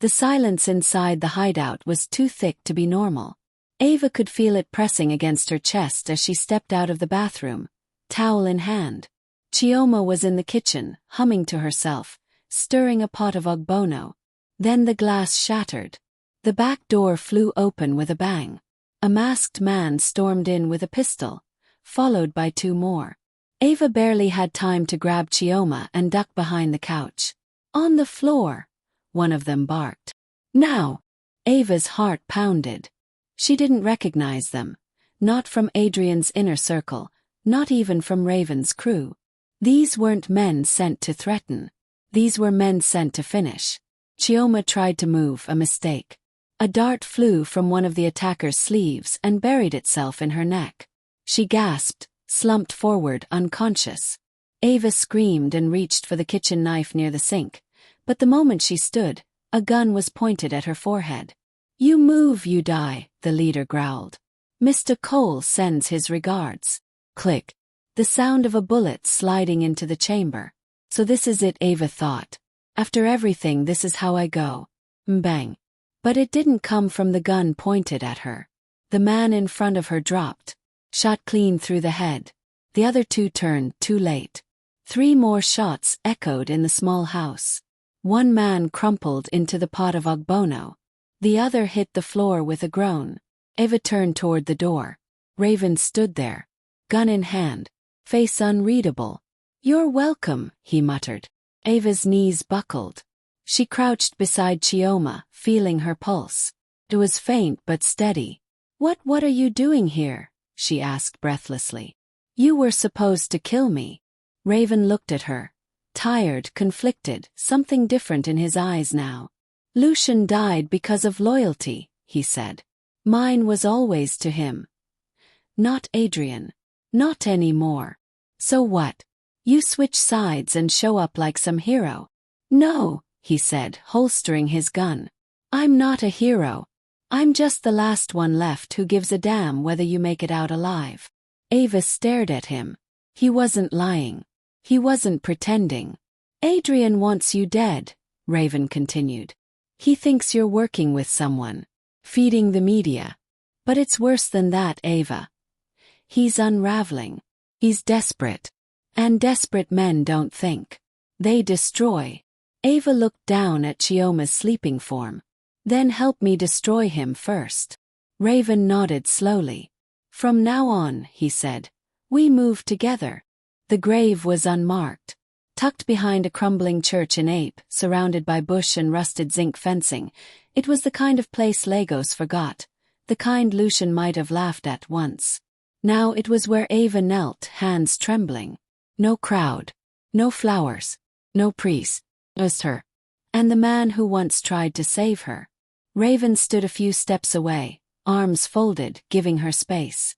The silence inside the hideout was too thick to be normal. Ava could feel it pressing against her chest as she stepped out of the bathroom, towel in hand. Chioma was in the kitchen, humming to herself, stirring a pot of ogbono. Then the glass shattered. The back door flew open with a bang. A masked man stormed in with a pistol, followed by two more. Ava barely had time to grab Chioma and duck behind the couch. On the floor, one of them barked. Now! Ava's heart pounded. She didn't recognize them, not from Adrian's inner circle, not even from Raven's crew. These weren't men sent to threaten. These were men sent to finish. Chioma tried to move, a mistake. A dart flew from one of the attacker's sleeves and buried itself in her neck. She gasped, slumped forward, unconscious. Ava screamed and reached for the kitchen knife near the sink, but the moment she stood, a gun was pointed at her forehead. "You move, you die," the leader growled. "Mr. Cole sends his regards." Click. The sound of a bullet sliding into the chamber. So this is it, Ava thought. After everything, this is how I go. Bang. But it didn't come from the gun pointed at her. The man in front of her dropped. Shot clean through the head. The other two turned, too late. 3 more shots echoed in the small house. One man crumpled into the pot of ogbono. The other hit the floor with a groan. Ava turned toward the door. Raven stood there, gun in hand, face unreadable. "You're welcome," he muttered. Ava's knees buckled. She crouched beside Chioma, feeling her pulse. It was faint but steady. What are you doing here?" she asked breathlessly. "You were supposed to kill me." Raven looked at her. Tired, conflicted, something different in his eyes now. "Lucian died because of loyalty," he said. "Mine was always to him. Not Adrian. Not anymore. So what? You switch sides and show up like some hero." "No," he said, holstering his gun. "I'm not a hero. I'm just the last one left who gives a damn whether you make it out alive." Ava stared at him. He wasn't lying. He wasn't pretending. "Adrian wants you dead," Raven continued. "He thinks you're working with someone, feeding the media. But it's worse than that, Ava. He's unraveling. He's desperate. And desperate men don't think. They destroy." Ava looked down at Chioma's sleeping form. "Then help me destroy him first." Raven nodded slowly. "From now on," he said, "we move together." The grave was unmarked. Tucked behind a crumbling church in Ape, surrounded by bush and rusted zinc fencing, it was the kind of place Lagos forgot, the kind Lucian might have laughed at once. Now it was where Ava knelt, hands trembling. No crowd. No flowers. No priest. Just her. And the man who once tried to save her. Raven stood a few steps away, arms folded, giving her space.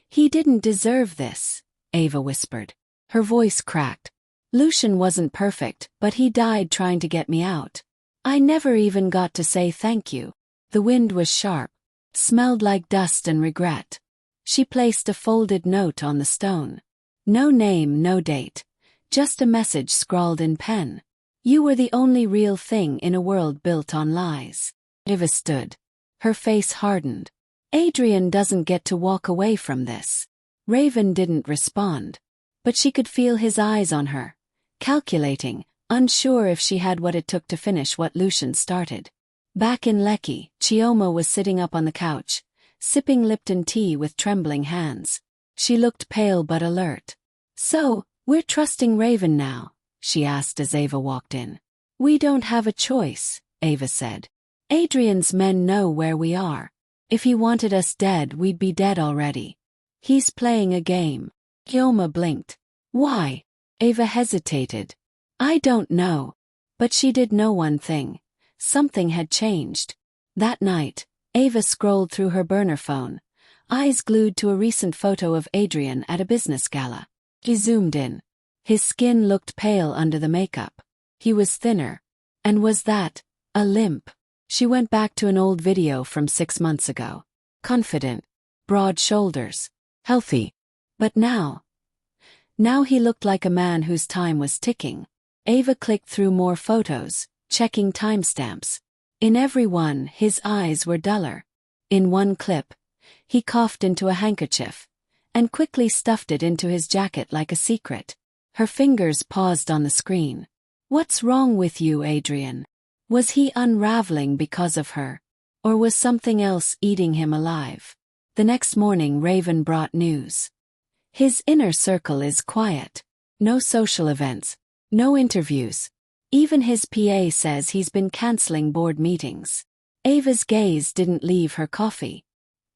"He didn't deserve this," Ava whispered. Her voice cracked. "Lucian wasn't perfect, but he died trying to get me out. I never even got to say thank you." The wind was sharp. Smelled like dust and regret. She placed a folded note on the stone. No name, no date. Just a message scrawled in pen. "You were the only real thing in a world built on lies." Ava stood. Her face hardened. "Adrian doesn't get to walk away from this." Raven didn't respond. But she could feel his eyes on her, calculating, unsure if she had what it took to finish what Lucian started. Back in Lekki, Chioma was sitting up on the couch, sipping Lipton tea with trembling hands. She looked pale but alert. "So, we're trusting Raven now?" she asked as Ava walked in. "We don't have a choice," Ava said. "Adrian's men know where we are. If he wanted us dead, we'd be dead already. He's playing a game." Chioma blinked. "Why?" Ava hesitated. "I don't know." But she did know one thing. Something had changed. That night, Ava scrolled through her burner phone, eyes glued to a recent photo of Adrian at a business gala. She zoomed in. His skin looked pale under the makeup. He was thinner. And was that a limp? She went back to an old video from 6 months ago. Confident. Broad shoulders. Healthy. But now he looked like a man whose time was ticking. Ava clicked through more photos, checking timestamps. In every one, his eyes were duller. In one clip, he coughed into a handkerchief, and quickly stuffed it into his jacket like a secret. Her fingers paused on the screen. What's wrong with you, Adrian? Was he unraveling because of her? Or was something else eating him alive? The next morning Raven brought news. His inner circle is quiet. No social events. No interviews. Even his PA says he's been canceling board meetings. Ava's gaze didn't leave her coffee.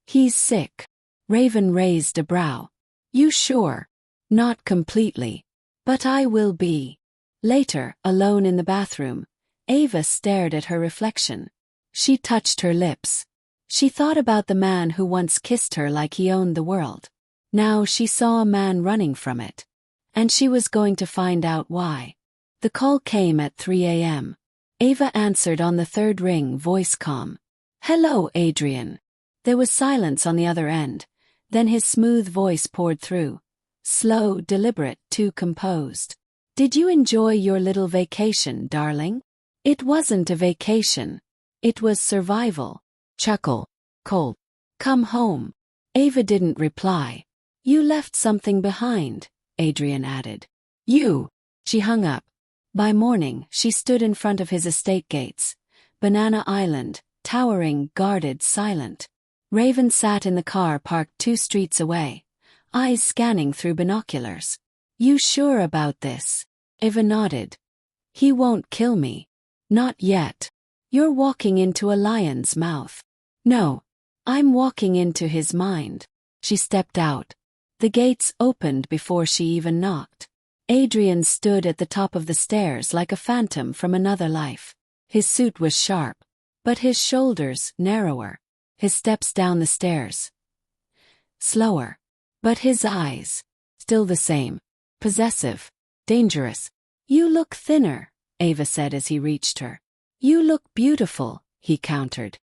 He's sick. Raven raised a brow. You sure? Not completely. But I will be. Later, alone in the bathroom, Ava stared at her reflection. She touched her lips. She thought about the man who once kissed her like he owned the world. Now she saw a man running from it. And she was going to find out why. The call came at 3 a.m. Ava answered on the third ring, voice calm. Hello, Adrian. There was silence on the other end. Then his smooth voice poured through. Slow, deliberate, too composed. Did you enjoy your little vacation, darling? It wasn't a vacation. It was survival. Chuckle. Cold. Come home. Ava didn't reply. You left something behind, Adrian added. You. She hung up. By morning, she stood in front of his estate gates. Banana Island, towering, guarded, silent. Raven sat in the car parked 2 streets away, eyes scanning through binoculars. You sure about this? Ava nodded. He won't kill me. Not yet. You're walking into a lion's mouth. No. I'm walking into his mind. She stepped out. The gates opened before she even knocked. Adrian stood at the top of the stairs like a phantom from another life. His suit was sharp, but his shoulders narrower. His steps down the stairs. Slower. But his eyes, still the same. Possessive. Dangerous. You look thinner, Ava said as he reached her. You look beautiful, he countered.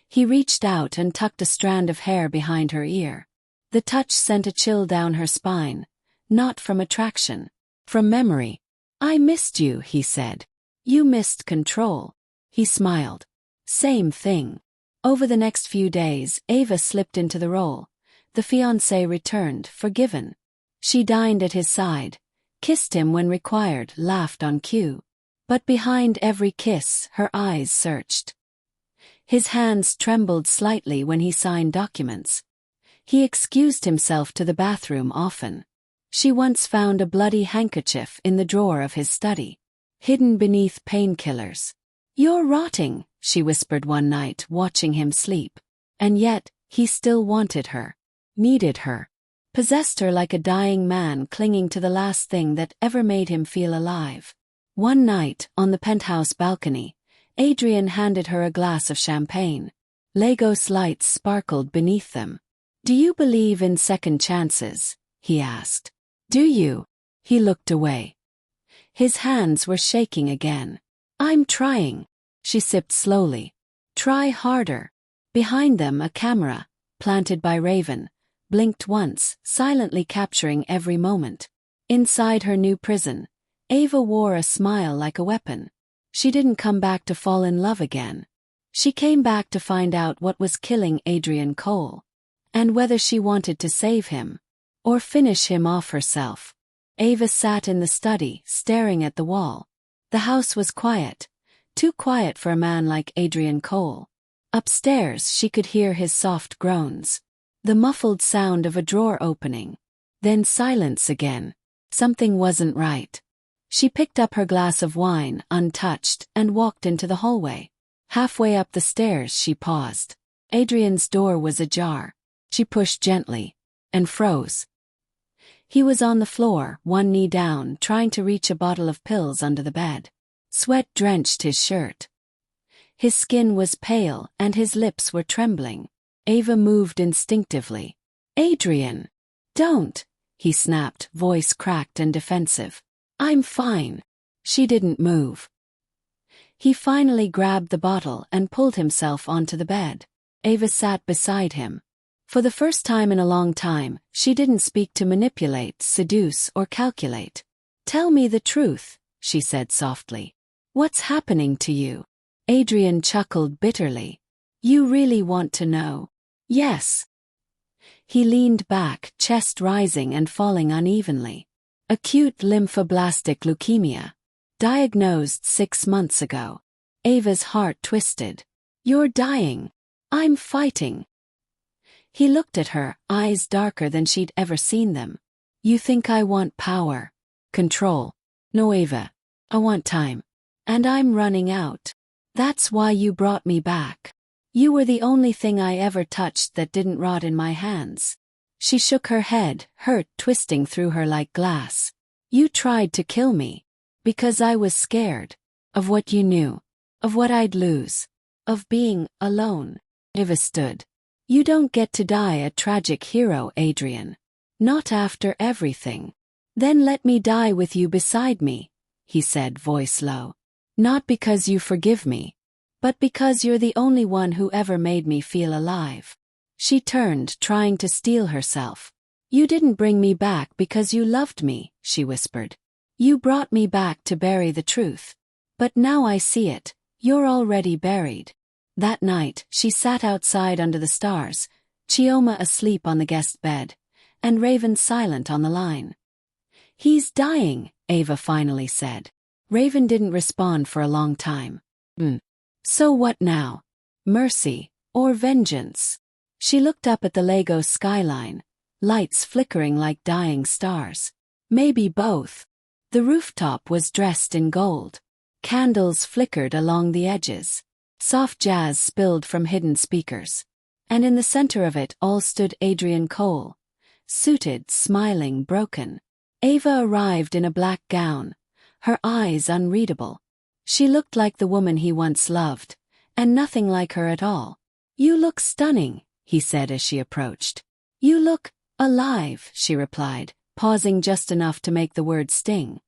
He reached out and tucked a strand of hair behind her ear. The touch sent a chill down her spine, not from attraction, from memory. I missed you, he said. You missed control. He smiled. Same thing. Over the next few days, Ava slipped into the role. The fiancé returned, forgiven. She dined at his side, kissed him when required, laughed on cue. But behind every kiss, her eyes searched. His hands trembled slightly when he signed documents. He excused himself to the bathroom often. She once found a bloody handkerchief in the drawer of his study, hidden beneath painkillers. You're rotting, she whispered one night, watching him sleep. And yet, he still wanted her, needed her, possessed her like a dying man clinging to the last thing that ever made him feel alive. One night, on the penthouse balcony, Adrian handed her a glass of champagne. Lagos lights sparkled beneath them. Do you believe in second chances? He asked. Do you? He looked away. His hands were shaking again. I'm trying. She sipped slowly. Try harder. Behind them a camera, planted by Raven, blinked once, silently capturing every moment. Inside her new prison, Ava wore a smile like a weapon. She didn't come back to fall in love again. She came back to find out what was killing Adrian Cole, and whether she wanted to save him, or finish him off herself. Ava sat in the study, staring at the wall. The house was quiet, too quiet for a man like Adrian Cole. Upstairs she could hear his soft groans, the muffled sound of a drawer opening. Then silence again. Something wasn't right. She picked up her glass of wine, untouched, and walked into the hallway. Halfway up the stairs she paused. Adrian's door was ajar. She pushed gently, and froze. He was on the floor, one knee down, trying to reach a bottle of pills under the bed. Sweat drenched his shirt. His skin was pale, and his lips were trembling. Ava moved instinctively. Adrian! Don't! He snapped, voice cracked and defensive. I'm fine. She didn't move. He finally grabbed the bottle and pulled himself onto the bed. Ava sat beside him. For the first time in a long time, she didn't speak to manipulate, seduce, or calculate. Tell me the truth, she said softly. What's happening to you? Adrian chuckled bitterly. You really want to know? Yes. He leaned back, chest rising and falling unevenly. Acute lymphoblastic leukemia. Diagnosed 6 months ago. Ava's heart twisted. You're dying. I'm fighting. He looked at her, eyes darker than she'd ever seen them. You think I want power? Control? No, Ava. I want time. And I'm running out. That's why you brought me back. You were the only thing I ever touched that didn't rot in my hands. She shook her head, hurt twisting through her like glass. You tried to kill me. Because I was scared. Of what you knew. Of what I'd lose. Of being alone. Ava stood. You don't get to die a tragic hero, Adrian. Not after everything. Then let me die with you beside me, he said, voice low. Not because you forgive me. But because you're the only one who ever made me feel alive. She turned, trying to steel herself. You didn't bring me back because you loved me, she whispered. You brought me back to bury the truth. But now I see it, you're already buried. That night, she sat outside under the stars, Chioma asleep on the guest bed, and Raven silent on the line. He's dying, Ava finally said. Raven didn't respond for a long time. So what now? Mercy, or vengeance? She looked up at the Lagos skyline, lights flickering like dying stars. Maybe both. The rooftop was dressed in gold. Candles flickered along the edges. Soft jazz spilled from hidden speakers. And in the center of it all stood Adrian Cole. Suited, smiling, broken. Ava arrived in a black gown, her eyes unreadable. She looked like the woman he once loved, and nothing like her at all. You look stunning, he said as she approached. You look alive, she replied, pausing just enough to make the words sting.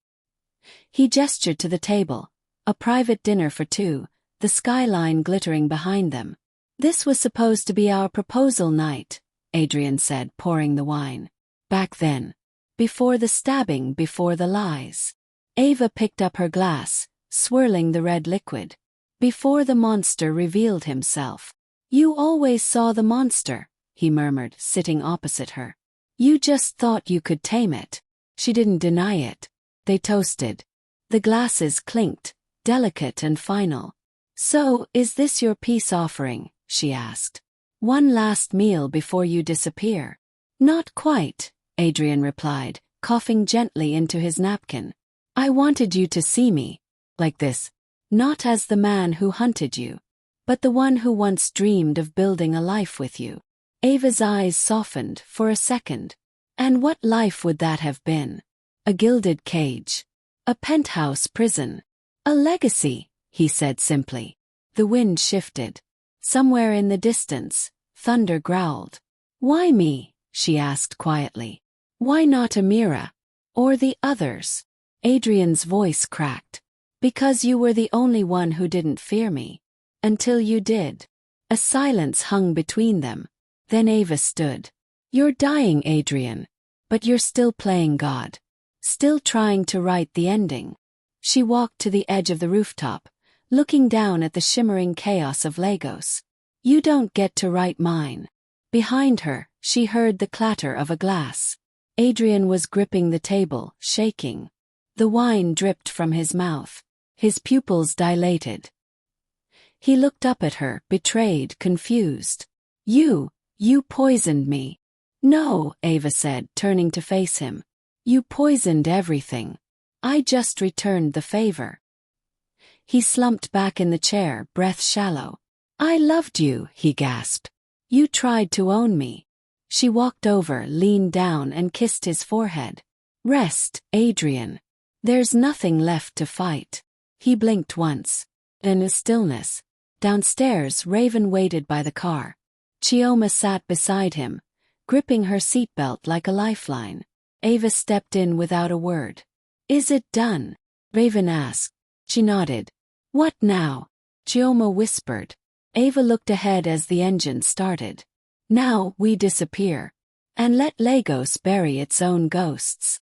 He gestured to the table, a private dinner for two, the skyline glittering behind them. This was supposed to be our proposal night, Adrian said, pouring the wine. Back then. Before the stabbing, before the lies. Ava picked up her glass, swirling the red liquid. Before the monster revealed himself. You always saw the monster, he murmured, sitting opposite her. You just thought you could tame it. She didn't deny it. They toasted. The glasses clinked, delicate and final. So, is this your peace offering? She asked. One last meal before you disappear. Not quite, Adrian replied, coughing gently into his napkin. I wanted you to see me. Like this. Not as the man who hunted you. But the one who once dreamed of building a life with you. Ava's eyes softened for a second. And what life would that have been? A gilded cage. A penthouse prison. A legacy, he said simply. The wind shifted. Somewhere in the distance, thunder growled. Why me? She asked quietly. Why not Amira? Or the others? Adrian's voice cracked. Because you were the only one who didn't fear me. Until you did. A silence hung between them. Then Ava stood. You're dying, Adrian. But you're still playing God. Still trying to write the ending. She walked to the edge of the rooftop, looking down at the shimmering chaos of Lagos. You don't get to write mine. Behind her, she heard the clatter of a glass. Adrian was gripping the table, shaking. The wine dripped from his mouth. His pupils dilated. He looked up at her, betrayed, confused. You poisoned me. No, Ava said, turning to face him. You poisoned everything. I just returned the favor. He slumped back in the chair, breath shallow. I loved you, he gasped. You tried to own me. She walked over, leaned down and kissed his forehead. Rest, Adrian. There's nothing left to fight. He blinked once. In a stillness. Downstairs, Raven waited by the car. Chioma sat beside him, gripping her seatbelt like a lifeline. Ava stepped in without a word. Is it done? Raven asked. She nodded. What now? Chioma whispered. Ava looked ahead as the engine started. Now we disappear. And let Lagos bury its own ghosts.